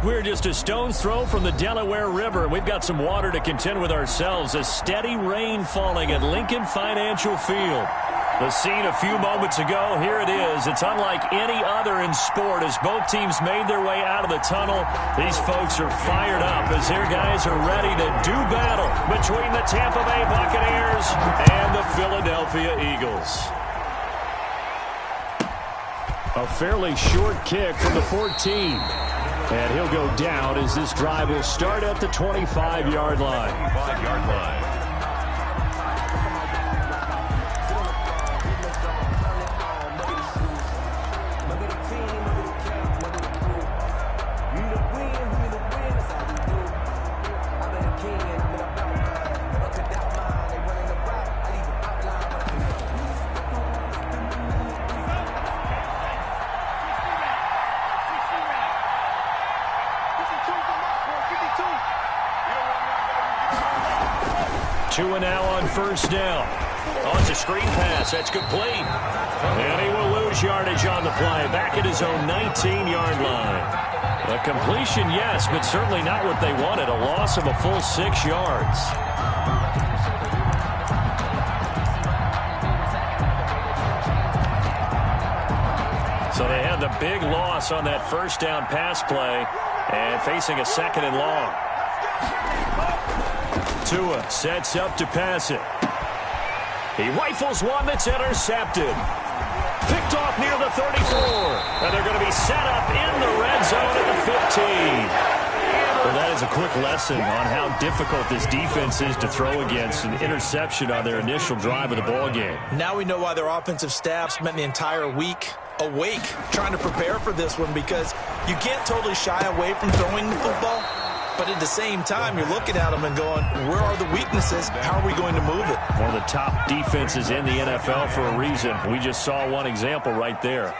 We're just a stone's throw from the Delaware River. We've got some water to contend with ourselves. A steady rain falling at Lincoln Financial Field. The scene a few moments ago, here it is. It's unlike any other in sport as both teams made their way out of the tunnel. These folks are fired up as their guys are ready to do battle between the Tampa Bay Buccaneers and the Philadelphia Eagles. A fairly short kick from the 14. And he'll go down as this drive will start at the 25-yard line. 25-yard line. Two and now on first down. Oh, it's a screen pass. That's complete. And he will lose yardage on the play. Back at his own 19-yard line. A completion, yes, but certainly not what they wanted. A loss of a full 6 yards. So they had the big loss on that first down pass play and facing a second and long. Tua sets up to pass it. He rifles one that's intercepted. Picked off near the 34. And they're going to be set up in the red zone at the 15. Well, that is a quick lesson on how difficult this defense is to throw against. An interception on their initial drive of the ball game. Now we know why their offensive staff spent the entire week awake trying to prepare for this one, because you can't totally shy away from throwing the football. But at the same time, you're looking at them and going, where are the weaknesses? How are we going to move it? One of the top defenses in the NFL for a reason. We just saw one example right there.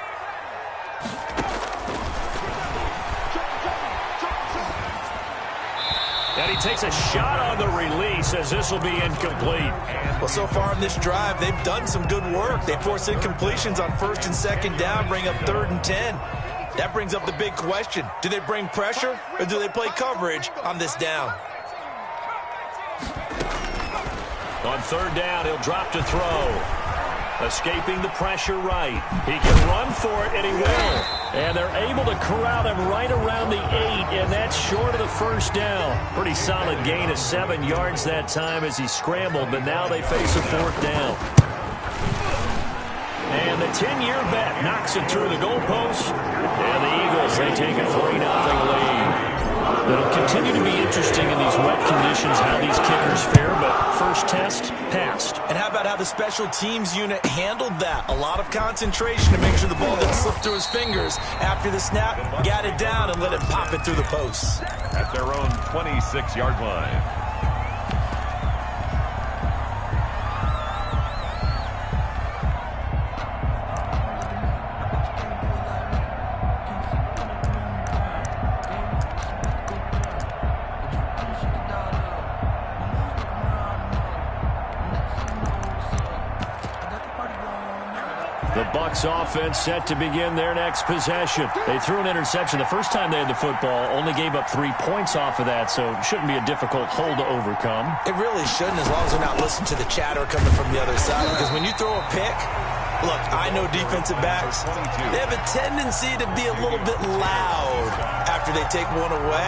And he takes a shot on the release as this will be incomplete. Well, so far in this drive, they've done some good work. They force incompletions on first and second down, bring up 3rd and 10. That brings up the big question. Do they bring pressure or do they play coverage on this down? On 3rd down, he'll drop to throw. Escaping the pressure right. He can run for it, and he will. And they're able to corral him right around the 8, and that's short of the first down. Pretty solid gain of 7 yards that time as he scrambled, but now they face a 4th down. And the 10-year bet knocks it through the goalpost. And the Eagles, they take a 3-0 lead. It'll continue to be interesting in these wet conditions how these kickers fare, but first test, passed. And how about how the special teams unit handled that? A lot of concentration to make sure the ball didn't slip through his fingers. After the snap, got it down and let it pop it through the posts. At their own 26-yard line. The Bucs offense set to begin their next possession. They threw an interception the first time they had the football, only gave up 3 points off of that, so it shouldn't be a difficult hole to overcome. It really shouldn't, as long as they're not listening to the chatter coming from the other side, because when you throw a pick, look, I know defensive backs, they have a tendency to be a little bit loud after they take one away,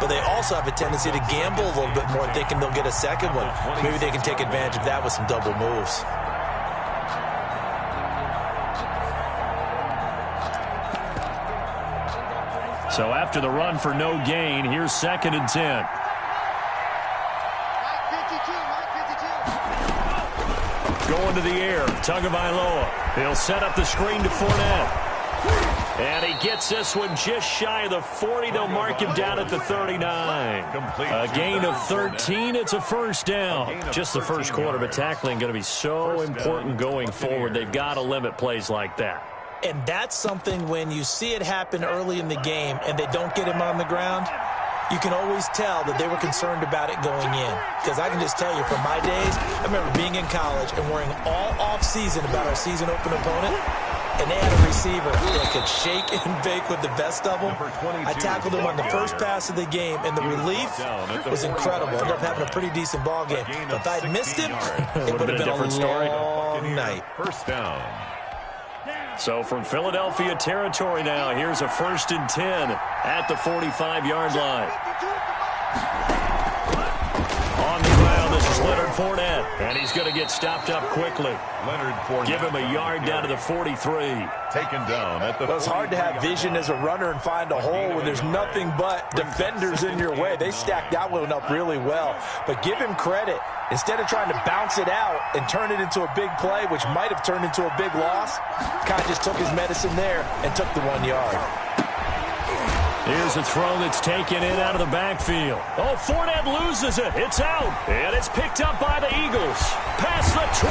but they also have a tendency to gamble a little bit more, thinking they'll get a second one. Maybe they can take advantage of that with some double moves. So after the run for no gain, here's 2nd and 10. Going to the air, Tagovailoa. He'll set up the screen to Fournette. And he gets this one just shy of the 40. They'll mark him down at the 39. A gain of 13. It's a first down. Just the first quarter, but tackling going to be so important going forward. They've got to limit plays like that. And that's something when you see it happen early in the game and they don't get him on the ground, you can always tell that they were concerned about it going in. Because I can just tell you from my days, I remember being in college and worrying all off-season about our season open opponent. And they had a receiver that could shake and bake with the best of them. I tackled him on the first pass of the game, and the relief was incredible. Ended up having a pretty decent ball game. But if I'd missed him, it would have been a long night. First down. So from Philadelphia territory now, here's a 1st and 10 at the 45-yard line. On the ground, this is Leonard Fournette, and he's going to get stopped up quickly. Leonard Fournette. Give him a yard down to the 43. Taken down at the Well, it's hard to have vision as a runner and find a hole when there's nothing but defenders in your way. They stacked that one up really well. But give him credit. Instead of trying to bounce it out and turn it into a big play, which might have turned into a big loss, kind of just took his medicine there and took the 1 yard. Here's a throw that's taken in out of the backfield. Oh, Fournette loses it. It's out. And it's picked up by the Eagles. Past the 20.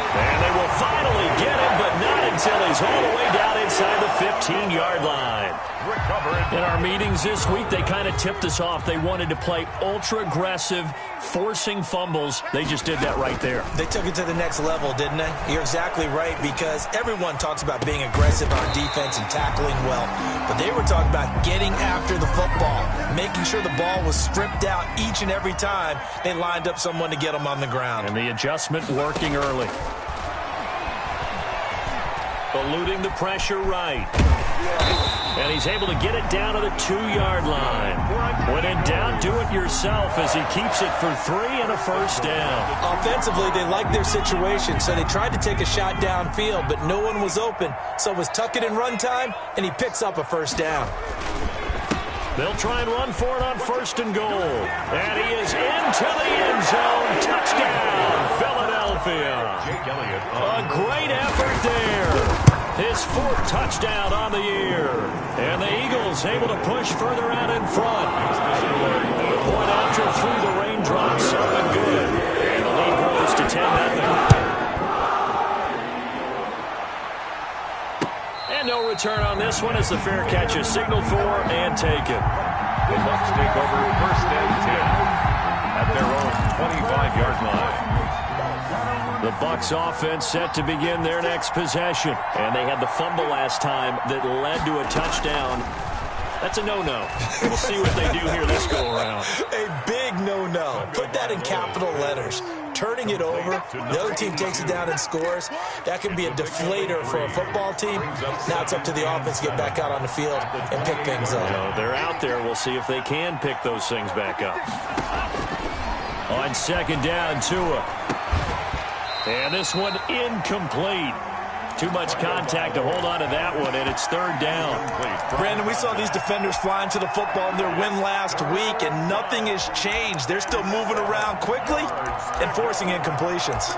And they will finally get him, but not until he's all the way down inside the 15-yard line. In our meetings this week, they kind of tipped us off. They wanted to play ultra-aggressive, forcing fumbles. They just did that right there. They took it to the next level, didn't they? You're exactly right, because everyone talks about being aggressive on defense and tackling well. But they were talking about getting after the football, making sure the ball was stripped out each and every time they lined up someone to get them on the ground. And the adjustment working early. Eluding the pressure right. And he's able to get it down to the 2-yard line. When in doubt, do it yourself as he keeps it for 3 and a first down. Offensively, they liked their situation, so they tried to take a shot downfield, but no one was open. So it was tuck it in run time, and he picks up a first down. They'll try and run for it on 1st and goal. And he is into the end zone. Touchdown, Philadelphia. A great effort there. His 4th touchdown on the year. And the Eagles able to push further out in front. The point after through the raindrops up and good. And the lead grows to 10-0. And no return on this one as the fair catch is signaled for and taken. The Bucs take over 1st and 10 at their own 25-yard line. The Bucs offense set to begin their next possession. And they had the fumble last time that led to a touchdown. That's a no-no. We'll see what they do here this go-around. A big no-no. Put that in capital letters. Turning it over, the other team takes it down and scores. That can be a deflator for a football team. Now it's up to the offense to get back out on the field and pick things up. Well, they're out there. We'll see if they can pick those things back up. On 2nd down, Tua. And this one incomplete. Too much contact to hold on to that one, and it's 3rd down. Brandon, we saw these defenders flying to the football in their win last week, and nothing has changed. They're still moving around quickly and forcing incompletions.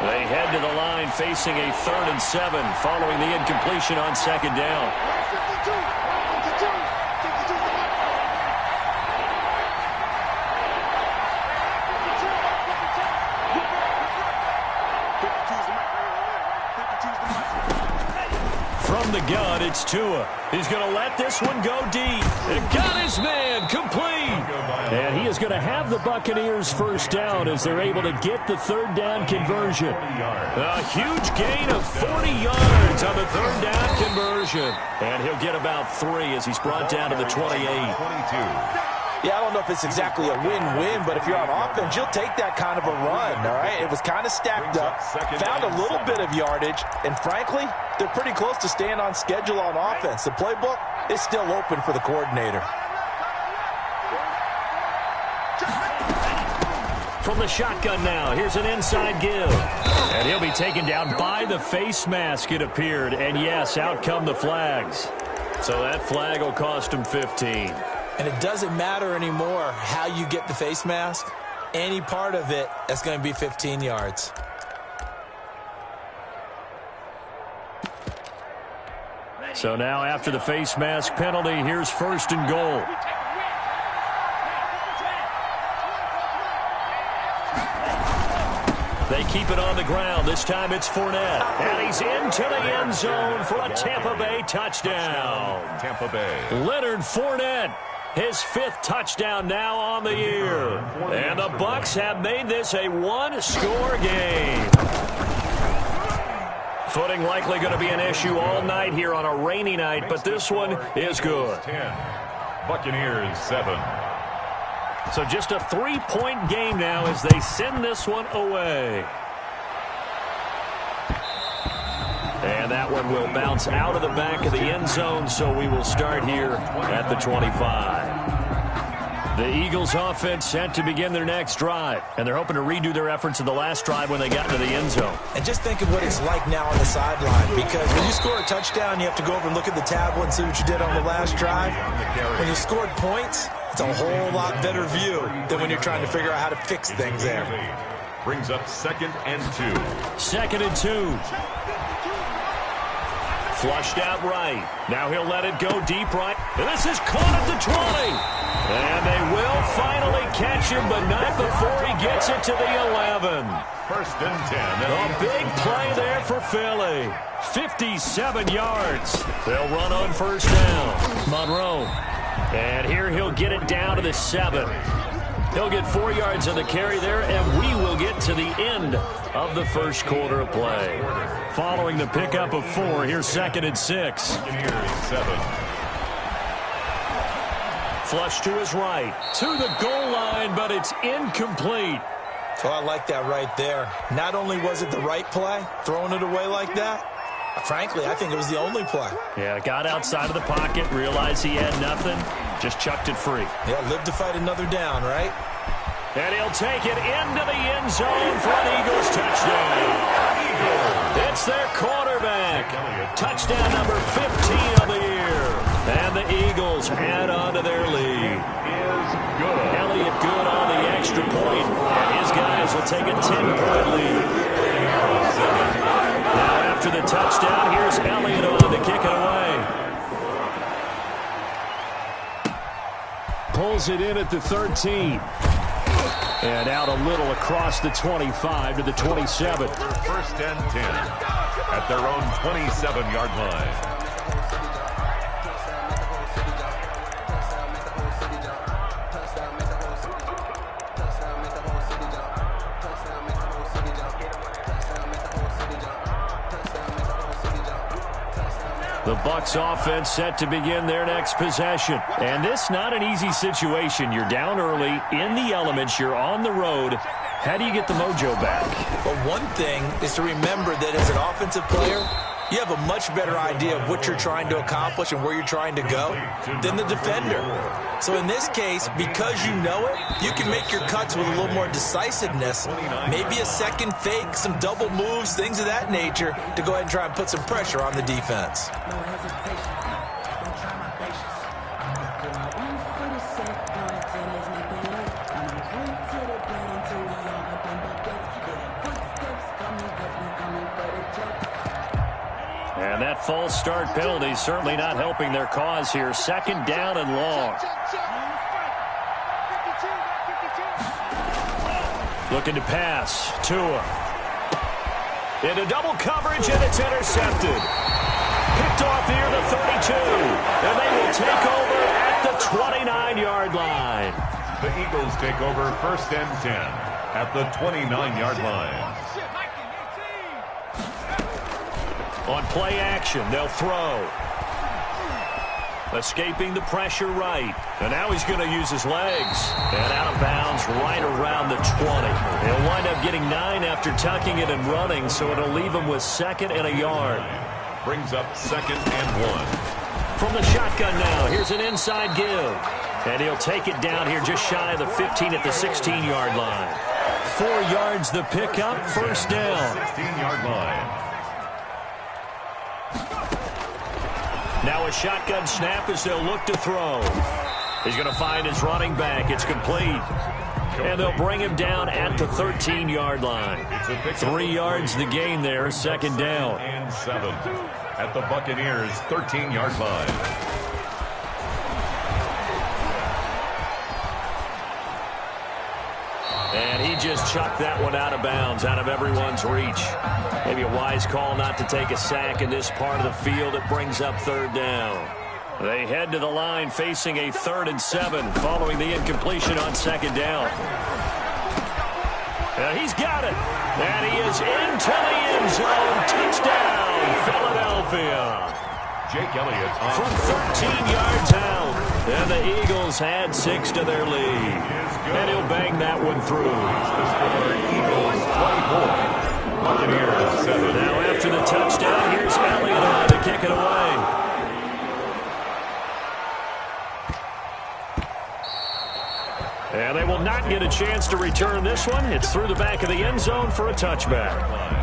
They head to the line facing a 3rd and 7 following the incompletion on 2nd down. From the gun, it's Tua. He's going to let this one go deep. And got his man complete. And he is going to have the Buccaneers 1st down as they're able to get the 3rd down conversion. A huge gain of 40 yards on the 3rd down conversion. And he'll get about 3 as he's brought down to the 28. Yeah, I don't know if it's exactly a win-win, but if you're on offense, you'll take that kind of a run, all right? It was kind of stacked up, found a little bit of yardage, and frankly, they're pretty close to staying on schedule on offense. The playbook is still open for the coordinator. From the shotgun now, here's an inside give. And he'll be taken down by the face mask, it appeared. And yes, out come the flags. So that flag will cost him 15. And it doesn't matter anymore how you get the face mask. Any part of it, that's going to be 15 yards. So now after the face mask penalty, here's 1st and goal. They keep it on the ground. This time it's Fournette. And he's into the end zone for a Tampa Bay touchdown. Tampa Bay. Leonard Fournette, his 5th touchdown now on the year. And the Bucs have made this a one-score game. Footing likely going to be an issue all night here on a rainy night, but this one is good. 10. Buccaneers 7. So just a 3-point game now as they send this one away. And that one will bounce out of the back of the end zone, so we will start here at the 25. The Eagles offense set to begin their next drive, and they're hoping to redo their efforts in the last drive when they got into the end zone. And just think of what it's like now on the sideline, because when you score a touchdown, you have to go over and look at the tablet and see what you did on the last drive. When you scored points, it's a whole lot better view than when you're trying to figure out how to fix things there. Brings up 2nd and 2. 2nd and 2. Flushed out right. Now he'll let it go deep right. And this is caught at the 20. And they will finally catch him, but not before he gets it to the 11. 1st and 10. A big play there for Philly. 57 yards. They'll run on 1st down. Monroe. And here he'll get it down to the 7. He'll get 4 yards on the carry there, and we will get to the end of the first quarter of play. Following the pickup of 4, here's 2nd and 6. 7. Flush to his right, to the goal line, but it's incomplete. So I like that right there. Not only was it the right play, throwing it away like that, frankly, I think it was the only play. Yeah, got outside of the pocket, realized he had nothing, just chucked it free. Yeah, live to fight another down, right? And he'll take it into the end zone for an Eagles touchdown. It's their quarterback. Touchdown number 15 of the year. And the Eagles add on to their lead. Elliott good on the extra point, and his guys will take a 10-point lead. Now after the touchdown, here's Elliott on to kick it away. Pulls it in at the 13. And out a little across the 25 to the 27. 1st and 10 at their own 27-yard line. The Bucs offense set to begin their next possession. And this not an easy situation. You're down early, in the elements, you're on the road. How do you get the mojo back? Well, one thing is to remember that as an offensive player, you have a much better idea of what you're trying to accomplish and where you're trying to go than the defender. So in this case, because you know it, you can make your cuts with a little more decisiveness, maybe a second fake, some double moves, things of that nature, to go ahead and try and put some pressure on the defense. And that false start penalty certainly not helping their cause here. 2nd down and long. Looking to pass. Tua. Into double coverage, and it's intercepted. Picked off here, the 32. And they will take over at the 29-yard line. The Eagles take over 1st and 10 at the 29-yard line. On play action, they'll throw. Escaping the pressure right. And now he's going to use his legs. And out of bounds right around the 20. He'll wind up getting 9 after tucking it and running, so it'll leave him with 2nd and a yard. Brings up 2nd and 1. From the shotgun now, here's an inside give. And he'll take it down here just shy of the 15 at the 16-yard line. 4 yards the pickup, 1st down. 16-yard line. Now a shotgun snap as they'll look to throw. He's going to find his running back. It's complete. And they'll bring him down at the 13-yard line. 3 yards the gain there, 2nd down. And 7 at the Buccaneers' 13-yard line. And he just chuck that one out of bounds, out of everyone's reach. Maybe a wise call not to take a sack in this part of the field. It brings up third down. They head to the line facing a 3rd and 7 following the incompletion on second down. He's got it. And he is into the end zone. Touchdown, Philadelphia. Jake Elliott from 13 yards out. And the Eagles had 6 to their lead. And he'll bang that one through. The score, Eagles 24. Buccaneers 7. Now after the touchdown, here's Elliott on to kick it away. And they will not get a chance to return this one. It's through the back of the end zone for a touchback.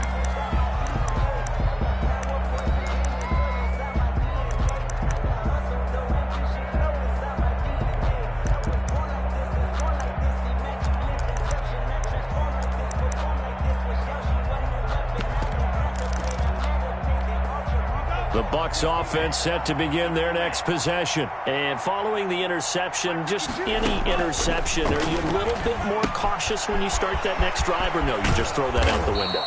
The Bucs offense set to begin their next possession. And following the interception, just any interception, are you a little bit more cautious when you start that next drive, or no, you just throw that out the window?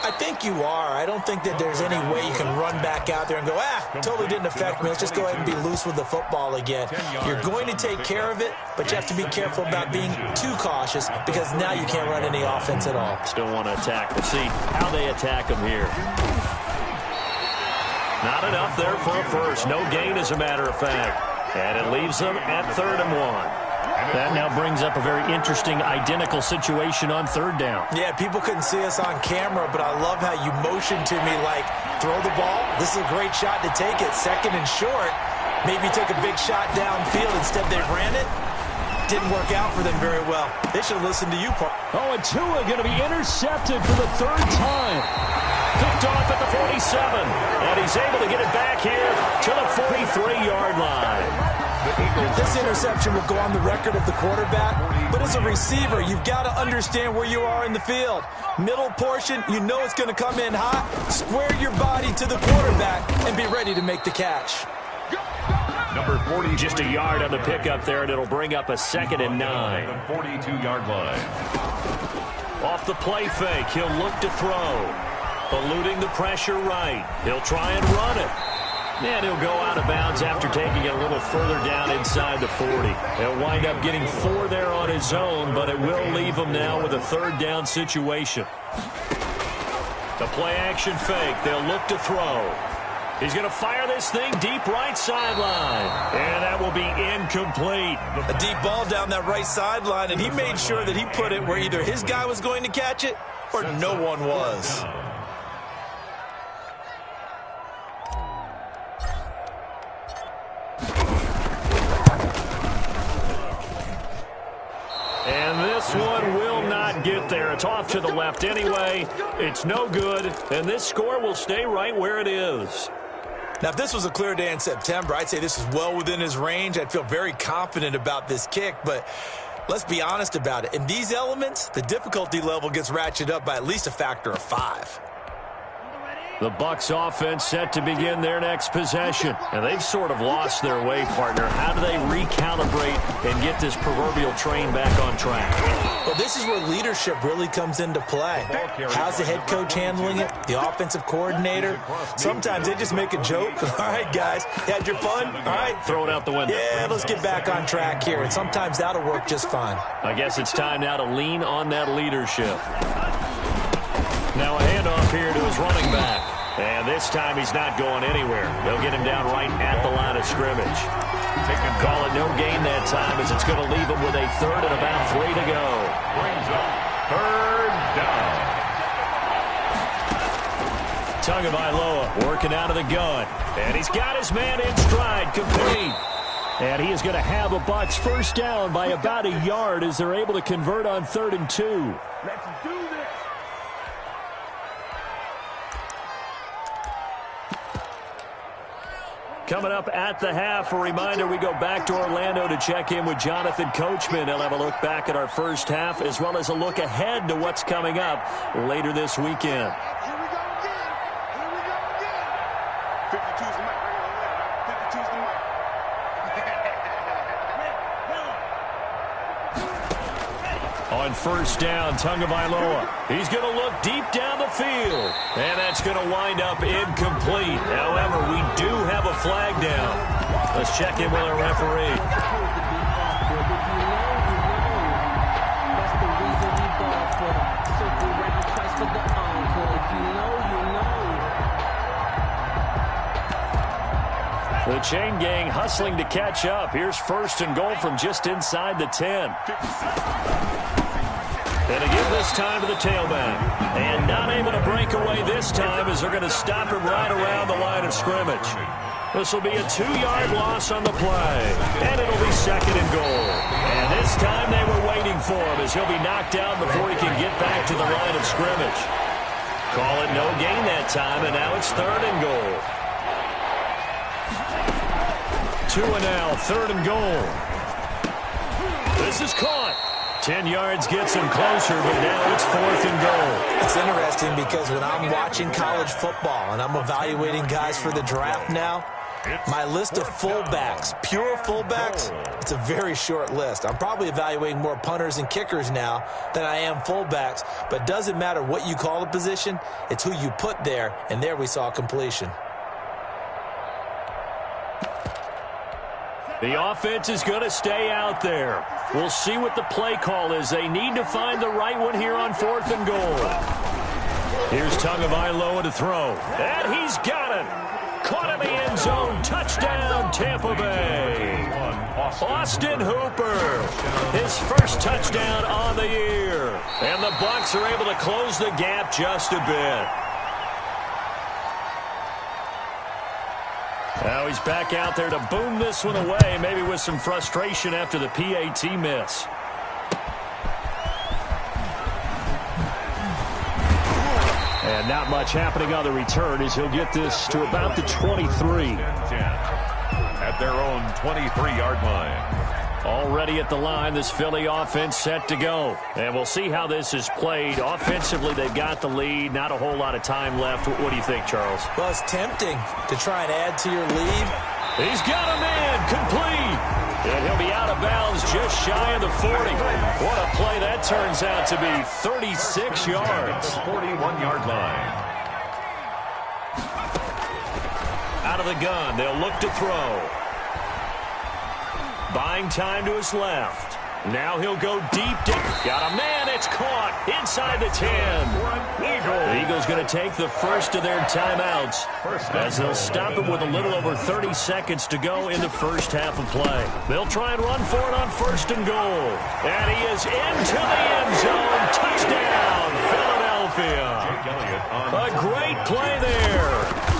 I think you are. I don't think that there's any way you can run back out there and go, totally didn't affect me. Let's just go ahead and be loose with the football again. You're going to take care of it, but you have to be careful about being too cautious because now you can't run any offense at all. Still want to attack. We'll see how they attack them here. Not enough there for a first. No gain, as a matter of fact. And it leaves them at 3rd and 1. That now brings up a very interesting identical situation on 3rd down. Yeah, people couldn't see us on camera, but I love how you motioned to me like, throw the ball. This is a great shot to take it. 2nd and short. Maybe took a big shot downfield. Instead, they ran it. Didn't work out for them very well. They should listen to you, Paul. Oh, and Tua going to be intercepted for the 3rd time. Picked off at the 47, and he's able to get it back here to the 43-yard line. This interception will go on the record of the quarterback, but as a receiver, you've got to understand where you are in the field. Middle portion, you know it's going to come in hot. Square your body to the quarterback and be ready to make the catch. Number 40, just a yard on the pickup there, and it'll bring up a 2nd and 9. The 42-yard line. Off the play fake, he'll look to throw. Eluding the pressure right. He'll try and run it. And he'll go out of bounds after taking it a little further down inside the 40. He'll wind up getting 4 there on his own, but it will leave him now with a 3rd down situation. The play action fake. They'll look to throw. He's going to fire this thing deep right sideline. And that will be incomplete. A deep ball down that right sideline, and he made sure that he put it where either his guy was going to catch it or no one was. And this one will not get there. It's off to the left anyway. It's no good, and this score will stay right where it is. Now, if this was a clear day in September, I'd say this is well within his range. I'd feel very confident about this kick, but let's be honest about it. In these elements, the difficulty level gets ratcheted up by at least a factor of 5. The Bucs offense set to begin their next possession. And they've sort of lost their way, partner. How do they recalibrate and get this proverbial train back on track? Well, this is where leadership really comes into play. How's the head coach handling it? The offensive coordinator? Sometimes they just make a joke. All right, guys, had your fun? All right. Throw it out the window. Yeah, let's get back on track here. And sometimes that'll work just fine. I guess it's time now to lean on that leadership. Now a handoff here to his running back. And this time he's not going anywhere. They'll get him down right at the line of scrimmage. Call it no gain that time as it's going to leave him with a 3rd and about 3 to go. Brings up 3rd down. Tagovailoa working out of the gun. And he's got his man in stride, complete. And he is going to have a Bucs 1st down by about a yard as they're able to convert on 3rd and 2. Let's do this. Coming up at the half, a reminder, we go back to Orlando to check in with Jonathan Coachman. He'll have a look back at our first half as well as a look ahead to what's coming up later this weekend. Here we go again. Here we go again. 52's the mic. 52's the mic. On first down, Tagovailoa. He's going to look deep down the field. And that's going to wind up incomplete. However, we do have a flag down. Let's check in with our referee. The chain gang hustling to catch up. Here's first and goal from just inside the 10. And to give this time to the tailback. And not able to break away this time as they're going to stop him right around the line of scrimmage. This will be a 2-yard loss on the play. And it'll be second and goal. And this time they were waiting for him as he'll be knocked down before he can get back to the line of scrimmage. Call it no gain that time, and now it's third and goal. 2 and now, third and goal. This is caught. 10 yards gets him closer, but now it's fourth and goal. It's interesting because when I'm watching college football and I'm evaluating guys for the draft now, my list of fullbacks, pure fullbacks, it's a very short list. I'm probably evaluating more punters and kickers now than I am fullbacks, but it doesn't matter what you call the position, it's who you put there, and there we saw completion. The offense is going to stay out there. We'll see what the play call is. They need to find the right one here on fourth and goal. Here's Tagovailoa to throw. And he's got it. Caught in the end zone. Touchdown, Tampa Bay. Austin Hooper. His first touchdown on the year. And the Bucs are able to close the gap just a bit. Now he's back out there to boom this one away, maybe with some frustration after the PAT miss. And not much happening on the return as he'll get this to about the 23. At their own 23-yard line. Already at the line, this Philly offense set to go. And we'll see how this is played. Offensively, they've got the lead. Not a whole lot of time left. What do you think, Charles? Well, it's tempting to try and add to your lead. He's got a man complete. And he'll be out of bounds just shy of the 40. What a play that turns out to be. 36 yards. 41-yard line. Out of the gun. They'll look to throw. Buying time to his left. Now he'll go deep down. Got a man. It's caught inside the 10. The Eagles going to take the first of their timeouts as they'll stop him with a little over 30 seconds to go in the first half of play. They'll try and run for it on first and goal. And he is into the end zone. Touchdown, Philadelphia. A great play there.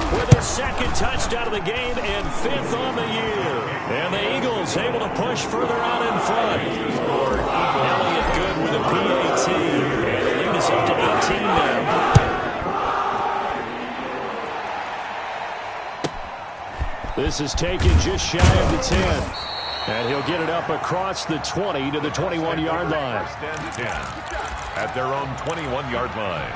With his second touchdown of the game and fifth on the year. And the Eagles able to push further out in front. Elliott good with a PAT. And the lead is up to 18 now. This is taken just shy of the 10. And he'll get it up across the 20 to the 21-yard line. At their own 21-yard line.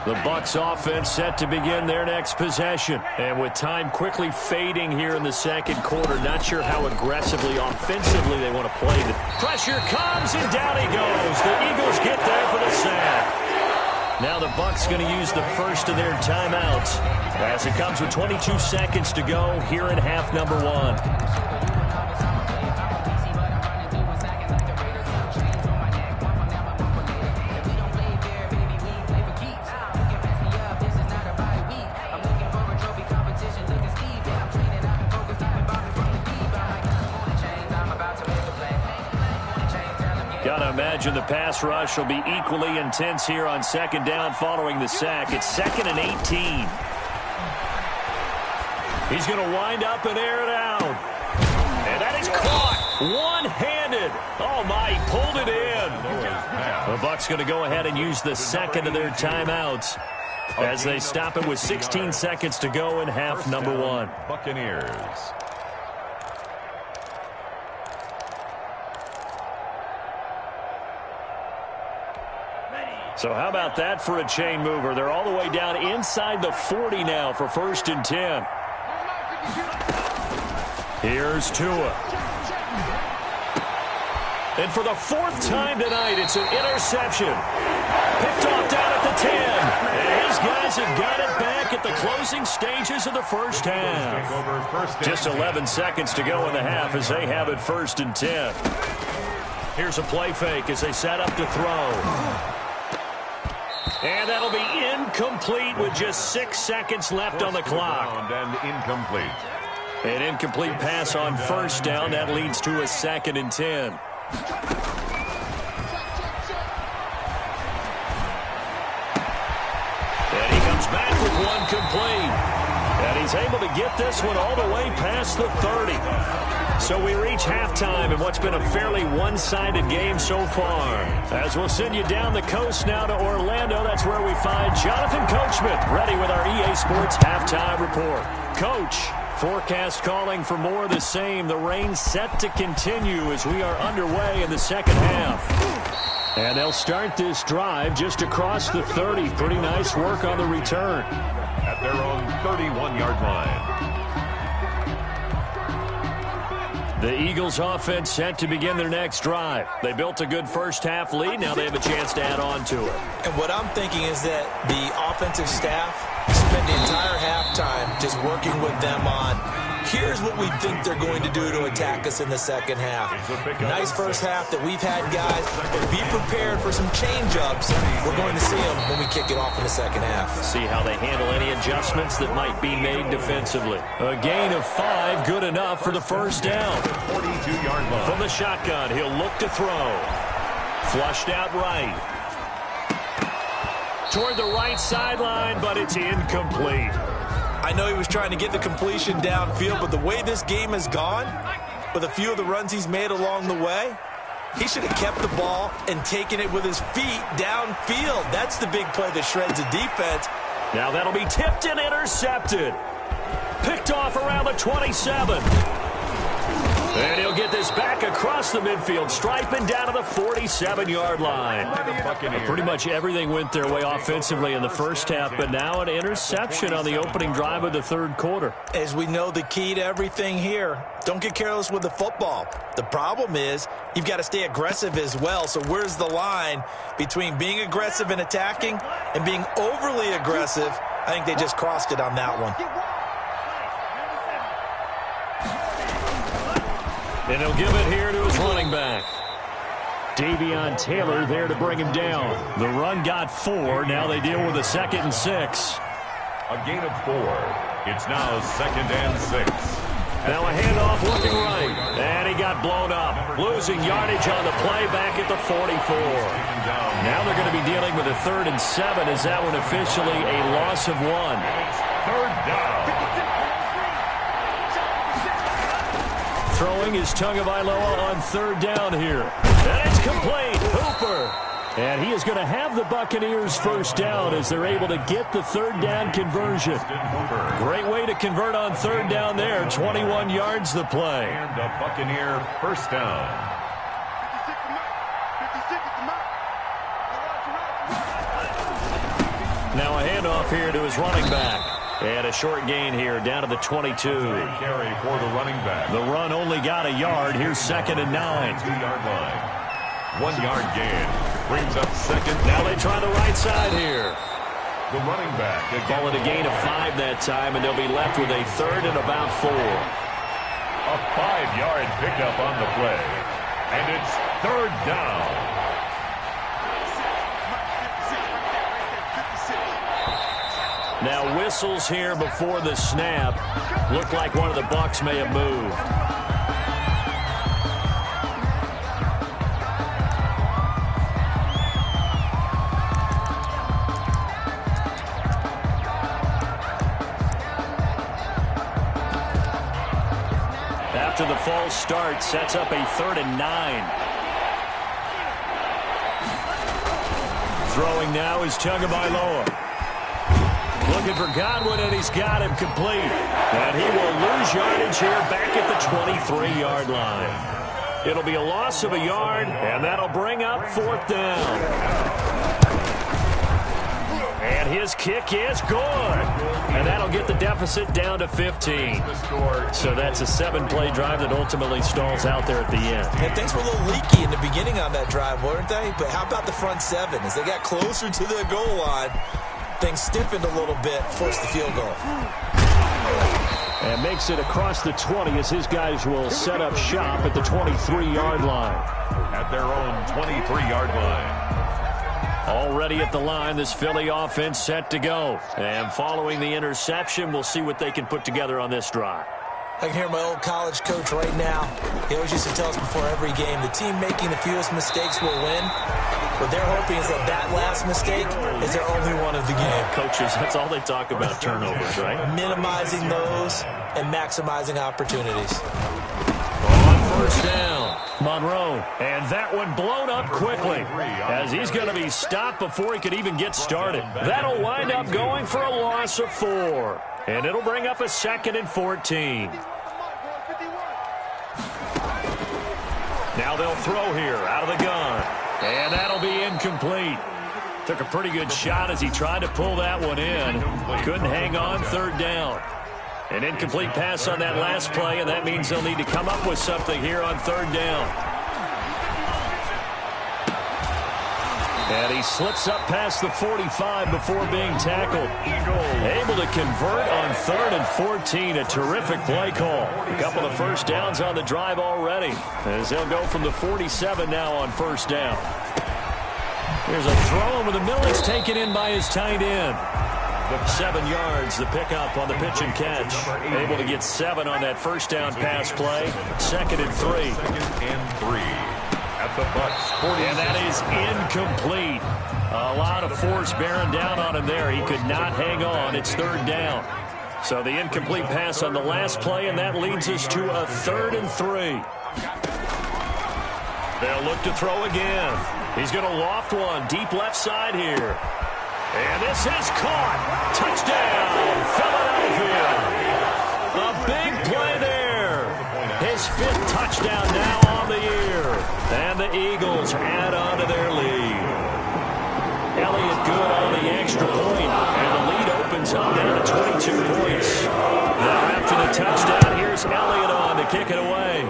The Bucs offense set to begin their next possession. And with time quickly fading here in the second quarter, not sure how aggressively, offensively they want to play. The pressure comes, and down he goes. The Eagles get there for the sack. Now the Bucs going to use the first of their timeouts as it comes with 22 seconds to go here in half number one. Imagine the pass rush will be equally intense here on second down following the sack. It's 2nd and 18. He's going to wind up and air it out. And that is caught one-handed. Oh, my, he pulled it in. The Bucs going to go ahead and use the second of their timeouts as they stop it with 16 seconds to go in half number one. Buccaneers. So how about that for a chain mover? They're all the way down inside the 40 now for 1st and 10. Here's Tua. And for the 4th time tonight, it's an interception. Picked off down at the 10. And his guys have got it back at the closing stages of the first half. Just 11 seconds to go in the half as they have it 1st and 10. Here's a play fake as they set up to throw. And that'll be incomplete with just 6 seconds left on the clock. And incomplete. An incomplete pass on 1st down. That leads to a 2nd and 10. And he comes back with one complete. And he's able to get this one all the way past the 30. So we reach halftime in what's been a fairly one-sided game so far. As we'll send you down the coast now to Orlando, that's where we find Jonathan Coachman ready with our EA Sports Halftime Report. Coach, forecast calling for more of the same. The rain set to continue as we are underway in the second half. And they'll start this drive just across the 30. Pretty nice work on the return. At their own 31-yard line. The Eagles offense set to begin their next drive. They built a good first half lead. Now they have a chance to add on to it. And what I'm thinking is that the offensive staff spent the entire halftime just working with them on, here's what we think they're going to do to attack us in the second half. Nice first half that we've had, guys, but be prepared for some change-ups. We're going to see them when we kick it off in the second half. See how they handle any adjustments that might be made defensively. A gain of 5, good enough for the first down. 42-yard line. From the shotgun, he'll look to throw. Flushed out right. Toward the right sideline, but it's incomplete. I know he was trying to get the completion downfield, but the way this game has gone, with a few of the runs he's made along the way, he should have kept the ball and taken it with his feet downfield. That's the big play that shreds a defense. Now that'll be tipped and intercepted. Picked off around the 27. And he'll get this back across the midfield, striping down to the 47-yard line. Pretty much everything went their way offensively in the first half, but now an interception on the opening drive of the third quarter. As we know, the key to everything here, don't get careless with the football. The problem is you've got to stay aggressive as well. So where's the line between being aggressive and attacking and being overly aggressive? I think they just crossed it on that one. And he'll give it here to his running back. Davion Taylor there to bring him down. The run got 4. Now they deal with a 2nd and 6. A gain of 4. It's now 2nd and 6. Now a handoff looking right. And he got blown up. Losing yardage on the play back at the 44. Now they're going to be dealing with a 3rd and 7. Is that one officially a loss of 1? 3rd down. Throwing is Tagovailoa on 3rd down here. And it's complete. Hooper. And he is going to have the Buccaneers first down as they're able to get the 3rd down conversion. Great way to convert on 3rd down there. 21 yards the play. And a Buccaneer first down. Now a handoff here to his running back. And a short gain here down to the 22. Carry for the running back. The run only got a yard. Here's 2nd and 9. 2-yard line. 1-yard gain. Brings up 2nd. Now they try the right side here. The running back. Call it a gain of 5 that time, and they'll be left with a 3rd and about 4. A 5-yard pickup on the play. And it's 3rd down. Now whistles here before the snap. Looked like one of the Bucs may have moved. After the false start, sets up a 3rd and 9. Throwing now is Tagovailoa. Looking for Godwin, and he's got him complete. And he will lose yardage here back at the 23-yard line. It'll be a loss of a yard, and that'll bring up 4th down. his kick is good. And that'll get the deficit down to 15. So that's a 7-play drive that ultimately stalls out there at the end. And things were a little leaky in the beginning on that drive, weren't they? But how about the front 7? As they got closer to the goal line, things stiffened a little bit, forced the field goal. And makes it across the 20 as his guys will set up shop at the 23-yard line. At their own 23-yard line. Already at the line, this Philly offense set to go. And following the interception, we'll see what they can put together on this drive. I can hear my old college coach right now. He always used to tell us before every game, the team making the fewest mistakes will win. What they're hoping is that last mistake is their only one of the game. Coaches, that's all they talk about, turnovers, right? Minimizing those and maximizing opportunities. On first down, Monroe. And that one blown up quickly as he's going to be stopped before he could even get started. That'll wind up going for a loss of 4. And it'll bring up a 2nd and 14. Now they'll throw here out of the gun. And that'll be incomplete. Took a pretty good shot as he tried to pull that one in. Couldn't hang on, 3rd down. An incomplete pass on that last play, and that means they'll need to come up with something here on 3rd down. And he slips up past the 45 before being tackled. Able to convert on 3rd and 14. A terrific play call. A couple of first downs on the drive already, as they'll go from the 47 now on 1st down. Here's a throw over the middle. It's taken in by his tight end. 7 yards, the pickup on the pitch and catch. Able to get 7 on that first down pass play. 2nd and 3. 2nd and 3. At the Bucks 40. And that is incomplete. A lot of force bearing down on him there. He could not hang on. It's 3rd down. So the incomplete pass on the last play, and that leads us to a 3rd and 3. They'll look to throw again. He's going to loft one deep left side here. And this is caught. Touchdown, Philadelphia. A big play there. His 5th touchdown now on the year. And the Eagles add on to their lead. Elliott good on the extra point. And the lead opens up down to 22 points. Now after the touchdown, here's Elliott on to kick it away.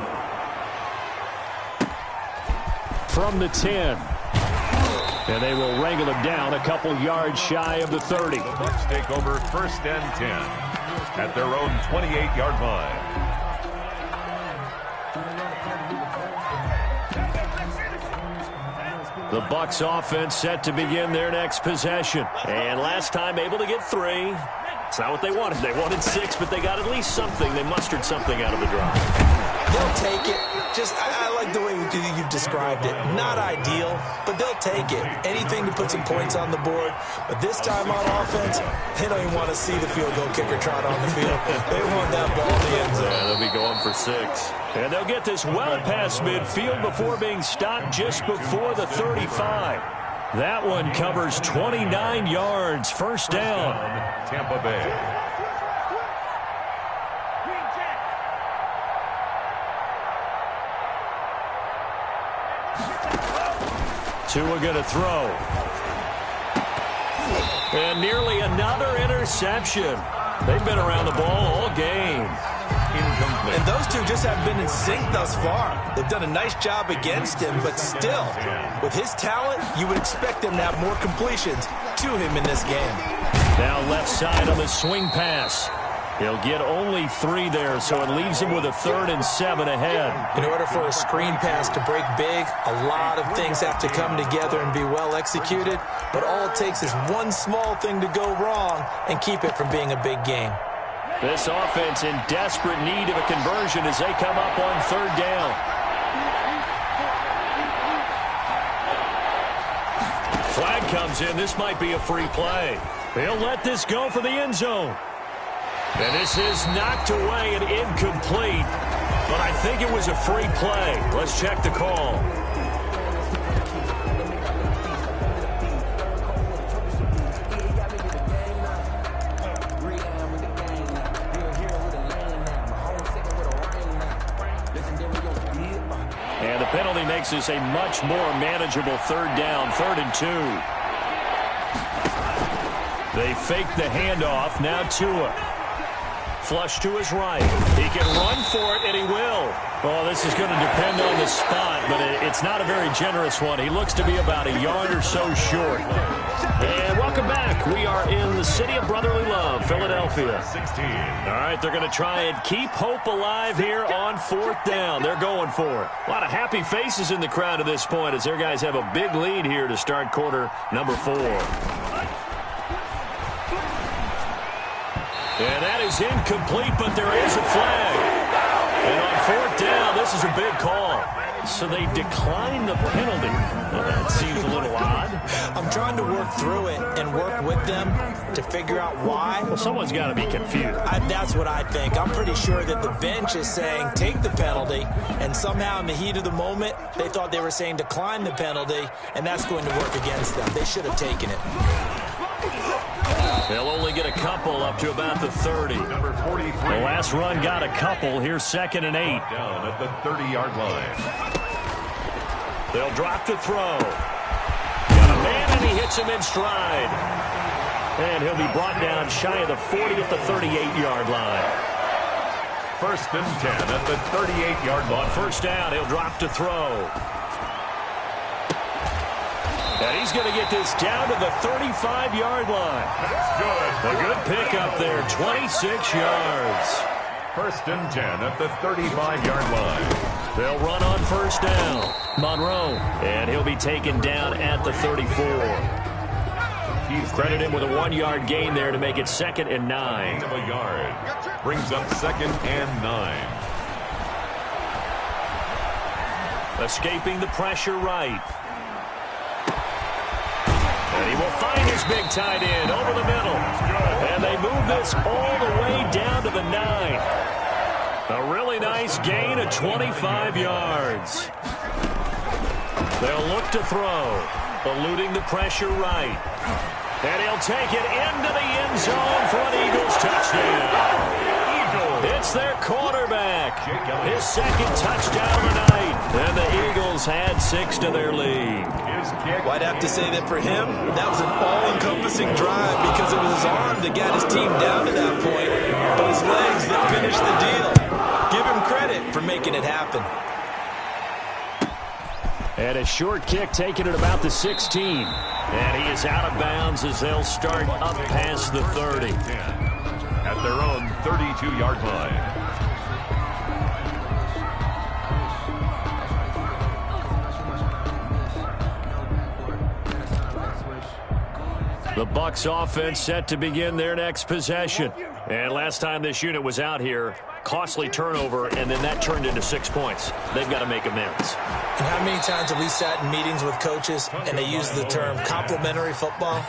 From the 10. And they will wrangle him down a couple yards shy of the 30. The Bucks take over 1st and 10 at their own 28-yard line. The Bucks offense set to begin their next possession. And last time able to get 3. It's not what they wanted. They wanted 6, but they got at least something. They mustered something out of the drive. They'll take it. I like the way you've described it. Not ideal, but they'll take it. Anything to put some points on the board. But this time on offense, they don't even want to see the field goal kicker trot on the field. They want that ball in the end zone. Yeah, they'll be going for 6. And they'll get this well past midfield before being stopped just before the 35. That one covers 29 yards. 1st down. Tampa Bay. Tua going to throw. And nearly another interception. They've been around the ball all game. Incomplete. And those two just haven't been in sync thus far. They've done a nice job against him, but still, with his talent, you would expect him to have more completions to him in this game. Now left side on the swing pass. He'll get only 3 there, so it leaves him with a 3rd and 7 ahead. In order for a screen pass to break big, a lot of things have to come together and be well executed, but all it takes is one small thing to go wrong and keep it from being a big game. This offense in desperate need of a conversion as they come up on 3rd down. Flag comes in. This might be a free play. They'll let this go for the end zone. And this is knocked away and incomplete. But I think it was a free play. Let's check the call. And the penalty makes this a much more manageable 3rd down, 3rd and 2. They fake the handoff. Now Tua. Flush to his right. He can run for it, and he will. Oh, this is going to depend on the spot, but it's not a very generous one. He looks to be about a yard or so short. And welcome back. We are in the city of brotherly love, Philadelphia. 16. All right, they're going to try and keep hope alive here on 4th down. They're going for it. A lot of happy faces in the crowd at this point as their guys have a big lead here to start quarter number 4. And that is incomplete, but there is a flag. And on 4th down, this is a big call. So they decline the penalty. Well, that seems a little odd. I'm trying to work through it and work with them to figure out why. Well, someone's got to be confused. That's what I think. I'm pretty sure that the bench is saying take the penalty, and somehow in the heat of the moment, they thought they were saying decline the penalty, and that's going to work against them. They should have taken it. They'll only get a couple up to about the 30. Number 43. The last run got a couple. Here's 2nd and 8. Down at the 30-yard line. They'll drop to throw. Got a man, and he hits him in stride. And he'll be brought down shy of the 40 at the 38-yard line. 1st and 10 at the 38-yard line. On 1st down, he'll drop to throw. And he's going to get this down to the 35-yard line. That's good. A good pickup there, 26 yards. 1st and 10 at the 35-yard line. They'll run on 1st down. Monroe. And he'll be taken down at the 34. Credit him with a 1-yard gain there to make it 2nd and 9. Gain of a yard. Brings up 2nd and 9. Escaping the pressure right. And he will find his big tight end over the middle. And they move this all the way down to the 9. A really nice gain of 25 yards. They'll look to throw. Eluding the pressure right. And he'll take it into the end zone for an Eagles touchdown. It's their quarterback. His 2nd touchdown tonight. And the Eagles had 6 to their lead. Well, I'd have to say that for him, that was an all-encompassing drive because it was his arm that got his team down to that point, but his legs that finished the deal. Give him credit for making it happen. And a short kick taken at about the 16. And he is out of bounds as they'll start up past the 30. At their own 32-yard line. The Bucs offense set to begin their next possession. And last time this unit was out here, costly turnover, and then that turned into 6 points. They've got to make amends. And how many times have we sat in meetings with coaches and they use the term complementary football?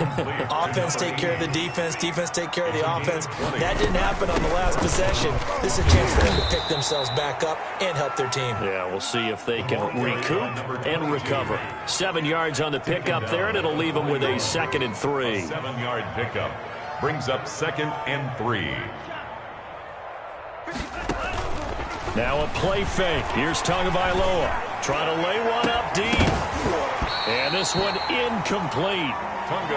Offense take care of the defense, defense take care of the offense. That didn't happen on the last possession. This is a chance for them to pick themselves back up and help their team. Yeah, we'll see if they can recoup and recover. 7 yards on the pickup there, and it'll leave them with a 2nd and 3. 7-yard pickup. Brings up 2nd and 3. Now a play fake. Here's Tagovailoa. Trying to lay one up deep. And this one incomplete.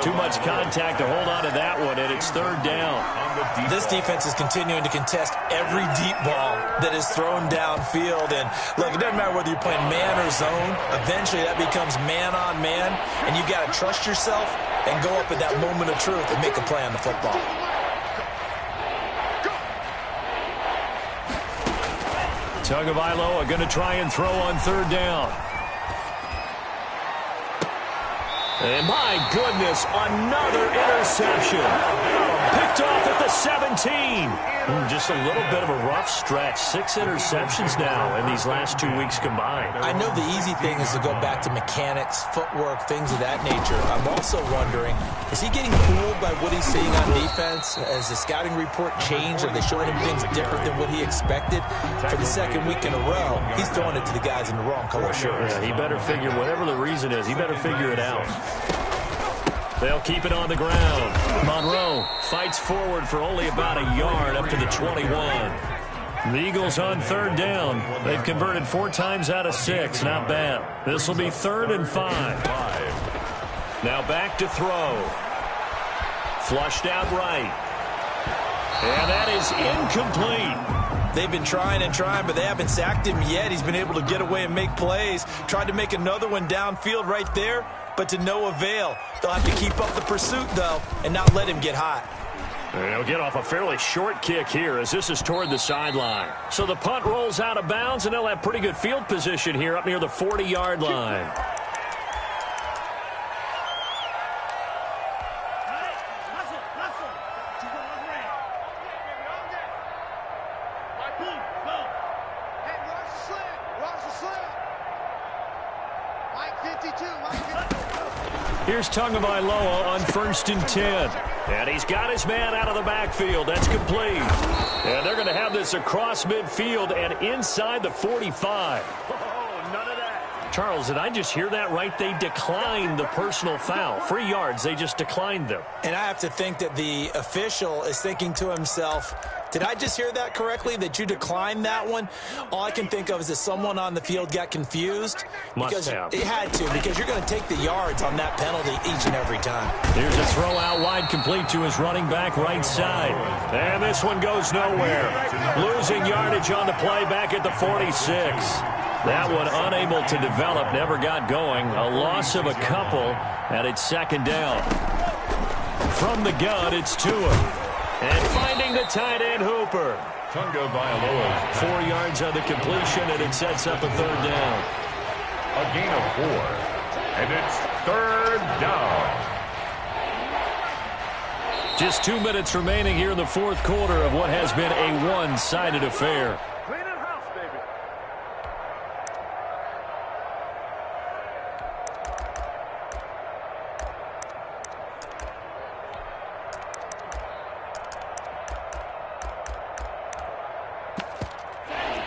Too much contact to hold on to that one, and it's 3rd down. This defense is continuing to contest every deep ball that is thrown downfield. And look, it doesn't matter whether you're playing man or zone. Eventually that becomes man on man, and you got to trust yourself and go up at that moment of truth and make a play on the football. Tagovailoa going to try and throw on 3rd down. And my goodness, another interception. Picked off at the 17. Just a little bit of a rough stretch. 6 interceptions now in these last 2 weeks combined. I know the easy thing is to go back to mechanics, footwork, things of that nature. I'm also wondering, is he getting fooled by what he's seeing on defense? Has the scouting report changed? Are they showing him things different than what he expected? For the 2nd week in a row, he's throwing it to the guys in the wrong color shirts. Yeah, he better figure, whatever the reason is, he better figure it out. They'll keep it on the ground. Monroe fights forward for only about a yard up to the 21. The Eagles on 3rd down. They've converted 4 times out of 6. Not bad. This will be 3rd and 5. Now back to throw. Flushed out right. And that is incomplete. They've been trying and trying, but they haven't sacked him yet. He's been able to get away and make plays. Tried to make another one downfield right there, but to no avail. They'll have to keep up the pursuit, though, and not let him get hot. They'll get off a fairly short kick here as this is toward the sideline. So the punt rolls out of bounds, and they'll have pretty good field position here up near the 40-yard line. Here's Tagovailoa on 1st and 10. And he's got his man out of the backfield. That's complete. And they're going to have this across midfield and inside the 45. Oh, none of that. Charles, did I just hear that right? They declined the personal foul. 3 yards, they just declined them. And I have to think that the official is thinking to himself, did I just hear that correctly, that you declined that one? All I can think of is that someone on the field got confused. Must have. It had to, because you're going to take the yards on that penalty each and every time. Here's a throw out wide complete to his running back right side. And this one goes nowhere. Losing yardage on the play back at the 46. That one unable to develop, never got going. A loss of a couple, and it's 2nd down. From the gun, it's Tua. And finding the tight end, Hooper. Tagovailoa. 4 yards on the completion, and it sets up a 3rd down. A gain of 4. And it's 3rd down. Just 2 minutes remaining here in the 4th quarter of what has been a one-sided affair.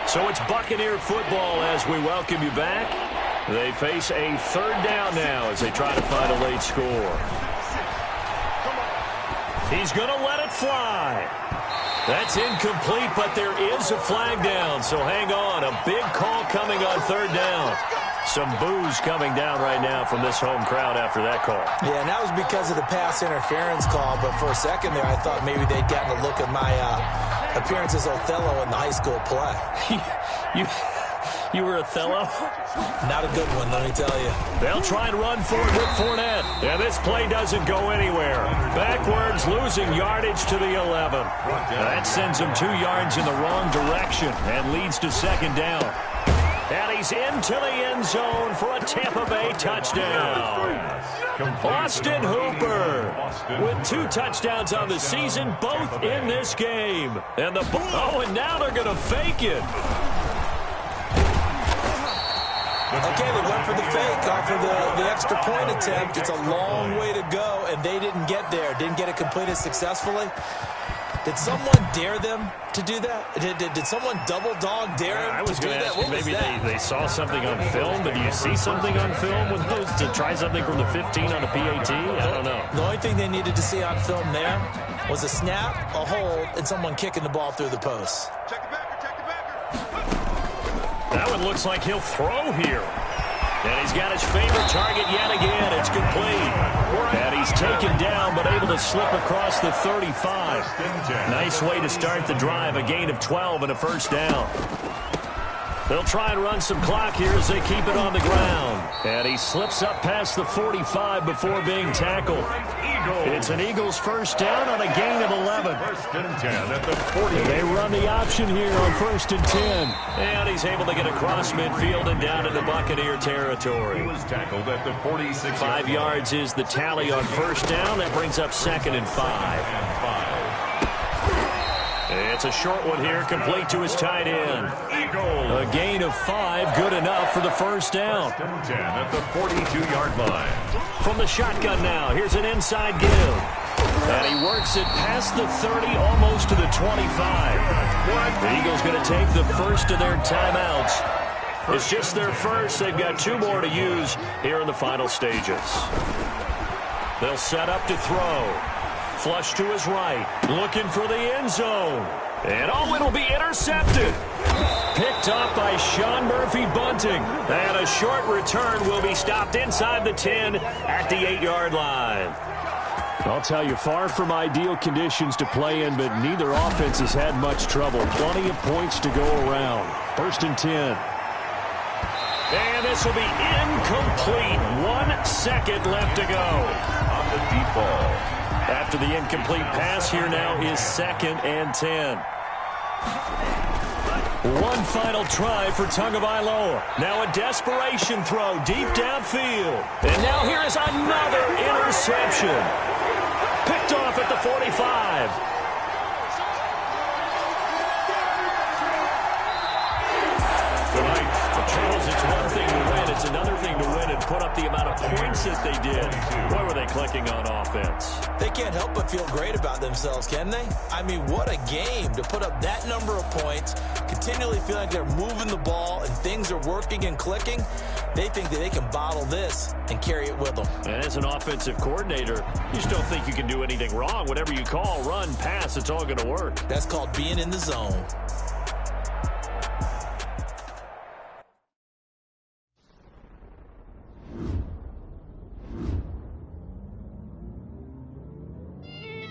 So it's Buccaneer football as we welcome you back. They face a 3rd down now as they try to find a late score. He's going to let it fly. That's incomplete, but there is a flag down, so hang on. A big call coming on 3rd down. Some boos coming down right now from this home crowd after that call. Yeah, and that was because of the pass interference call, but for a second there I thought maybe they'd gotten a look at my appearance as Othello in the high school play. You were Othello? Not a good one, let me tell you. They'll try and run for it with Fournette. And this play doesn't go anywhere. Backwards, losing yardage to the 11. That sends them 2 yards in the wrong direction and leads to 2nd down. And he's into the end zone for a Tampa Bay touchdown. Austin Hooper with 2 touchdowns on the season, both in this game. And and now they're going to fake it. Okay, they went for the fake off of the extra point attempt. It's a long way to go, and they didn't get there. Didn't get it completed successfully. Did someone dare them to do that? Did someone double dog dare them I was to do going to that? ask you, maybe they saw something on film, but do you see something on film with those to try something from the 15 on a PAT? I don't know. The only thing they needed to see on film there was a snap, a hold, and someone kicking the ball through the post. Check the backer, check the backer. That one looks like he'll throw here. And he's got his favorite target yet again. It's complete. And he's taken down, but able to slip across the 35. Nice way to start the drive. A gain of 12 and a 1st down. They'll try and run some clock here as they keep it on the ground. And he slips up past the 45 before being tackled. It's an Eagles 1st down on a gain of 11. 1st and 10 at the 40. They run the option here on 1st and 10. And he's able to get across midfield and down into Buccaneer territory. He was tackled at the 46. 5 yards is the tally on 1st down. That brings up 2nd and 5. It's a short one here, complete to his tight end. A gain of 5, good enough for the 1st down. 1st and 10 at the 42-yard line. From the shotgun now, here's an inside give. And he works it past the 30, almost to the 25. The Eagles going to take the first of their timeouts. It's just their first. They've got 2 more to use here in the final stages. They'll set up to throw. Flush to his right. Looking for the end zone. And it'll be intercepted. Picked up by Sean Murphy-Bunting. And a short return will be stopped inside the 10 at the 8-yard line. I'll tell you, far from ideal conditions to play in, but neither offense has had much trouble. Plenty of points to go around. 1st and 10. And this will be incomplete. 1 second left to go. On the deep ball. After the incomplete pass, here now is 2nd and 10. One final try for Tagovailoa. Now a desperation throw deep downfield. And now here is another interception. Picked off at the 45. Tonight, Charles, it's one thing to win. It's another thing to win and put up the amount of points that they did. Boy, were they clicking on offense. They can't help but feel great about themselves, can they? I mean, what a game to put up that number of points, continually feel like they're moving the ball and things are working and clicking. They think that they can bottle this and carry it with them. And as an offensive coordinator, you just don't think you can do anything wrong. Whatever you call, run, pass, it's all going to work. That's called being in the zone.